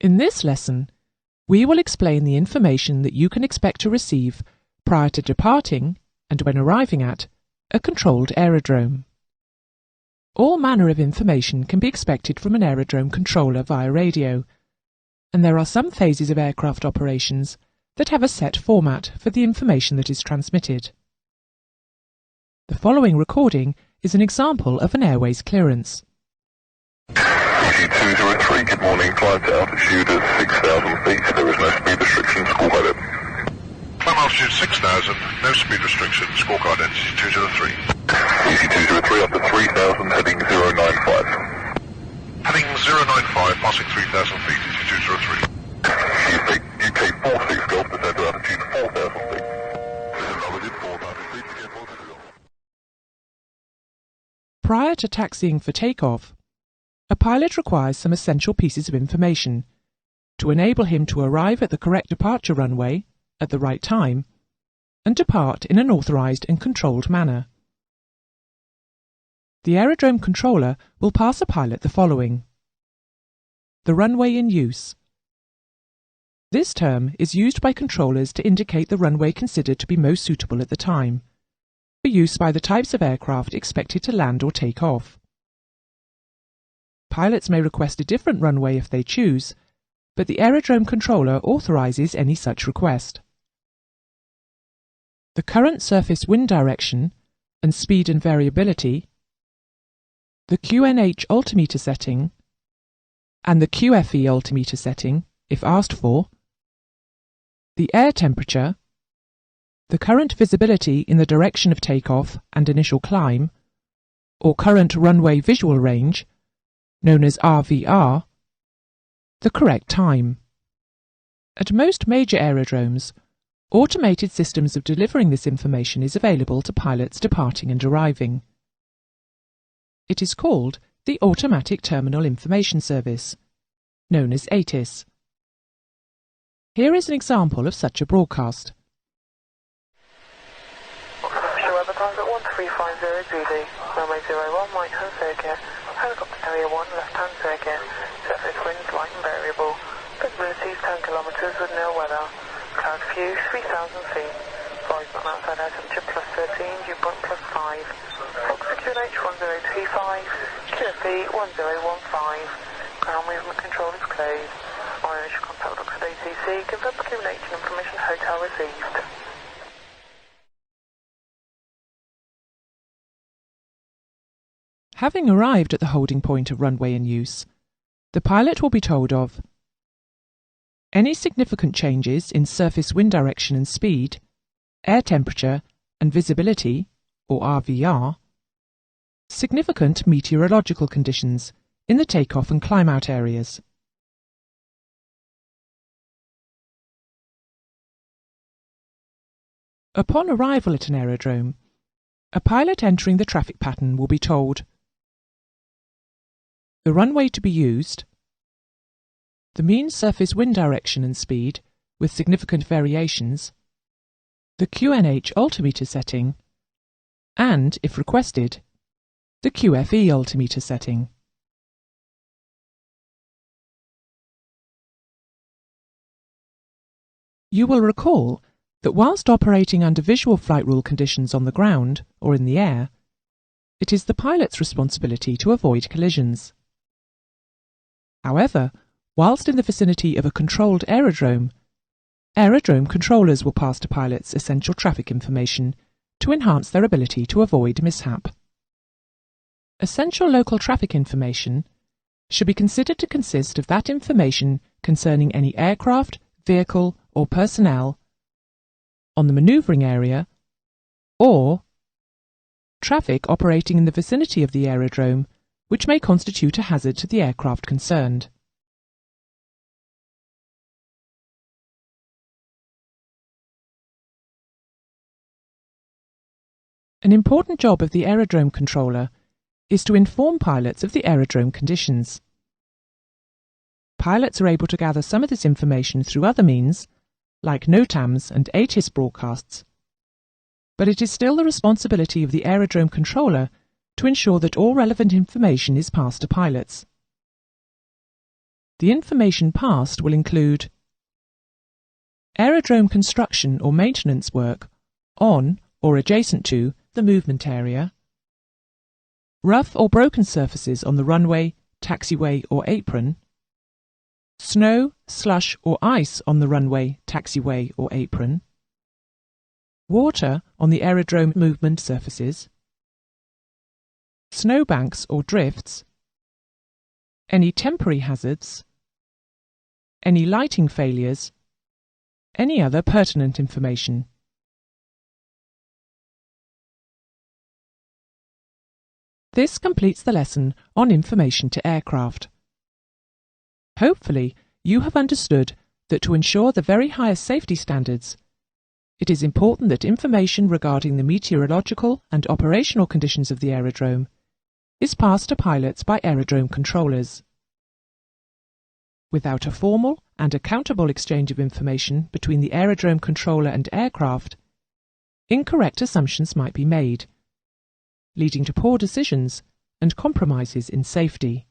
In this lesson, we will explain the information that you can expect to receive prior to departing and when arriving at a controlled aerodrome. All manner of information can be expected from an aerodrome controller via radio, and there are some phases of aircraft operations that have a set format for the information that is transmitted. The following recording is an example of an airways clearance. CC203, good morning. Climb to altitude of 6,000 feet. There is no speed restriction. Scorecard it. Climb altitude 6,000, no speed restriction. Scorecard in. CC203. CC203 up to 3,000, heading 095. Heading 095, passing 3,000 feet. CC203. UK 46 Golf, descend to altitude 4,000 feet. Altitude 4,000 feet, again 46 Golf. Prior to taxiing for takeoff, a pilot requires some essential pieces of information to enable him to arrive at the correct departure runway at the right time and depart in an authorized and controlled manner. The aerodrome controller will pass a pilot the following: the runway in use. This term is used by controllers to indicate the runway considered to be most suitable at the time, for use by the types of aircraft expected to land or take off. Pilots may request a different runway if they choose, but the aerodrome controller authorizes any such request. The current surface wind direction and speed and variability, the QNH altimeter setting, and the QFE altimeter setting, if asked for, the air temperature, the current visibility in the direction of takeoff and initial climb, or current runway visual range, known as RVR, the correct time. At most major aerodromes, automated systems of delivering this information is available to pilots departing and arriving. It is called the Automatic Terminal Information Service, known as ATIS. Here is an example of such a broadcast. Weather times at 1350 GD, runway 01, right hand circuit, helicopter carrier 1, left hand circuit, surface winds light and variable, visibility 10 kilometers with no weather, cloud view 3,000 feet, voice on outside air temperature plus 13, dew point plus 5, Fox QNH 1025, QFE 1015, ground movement control is closed, all initial contact looks at ATC, confirm QNH and information hotel received. Having arrived at the holding point of runway in use, the pilot will be told of any significant changes in surface wind direction and speed, air temperature and visibility, or RVR, significant meteorological conditions in the takeoff and climb-out areas. Upon arrival at an aerodrome, a pilot entering the traffic pattern will be told the runway to be used, the mean surface wind direction and speed with significant variations, the QNH altimeter setting, and, if requested, the QFE altimeter setting. You will recall that whilst operating under visual flight rule conditions on the ground or in the air, it is the pilot's responsibility to avoid collisions. However, whilst in the vicinity of a controlled aerodrome, aerodrome controllers will pass to pilots essential traffic information to enhance their ability to avoid mishap. Essential local traffic information should be considered to consist of that information concerning any aircraft, vehicle, or personnel on the manoeuvring area, or traffic operating in the vicinity of the aerodrome which may constitute a hazard to the aircraft concerned. An important job of the aerodrome controller is to inform pilots of the aerodrome conditions. Pilots are able to gather some of this information through other means, like NOTAMs and ATIS broadcasts, but it is still the responsibility of the aerodrome controller to ensure that all relevant information is passed to pilots. the information passed will include aerodrome construction or maintenance work on or adjacent to the movement area, rough or broken surfaces on the runway, taxiway or apron, snow, slush or ice on the runway, taxiway or apron, water on the aerodrome movement surfaces, snowbanks or drifts, any temporary hazards, any lighting failures, any other pertinent information. This completes the lesson on information to aircraft. Hopefully, you have understood that to ensure the very highest safety standards, it is important that information regarding the meteorological and operational conditions of the aerodrome is passed to pilots by aerodrome controllers. Without a formal and accountable exchange of information between the aerodrome controller and aircraft, incorrect assumptions might be made, leading to poor decisions and compromises in safety.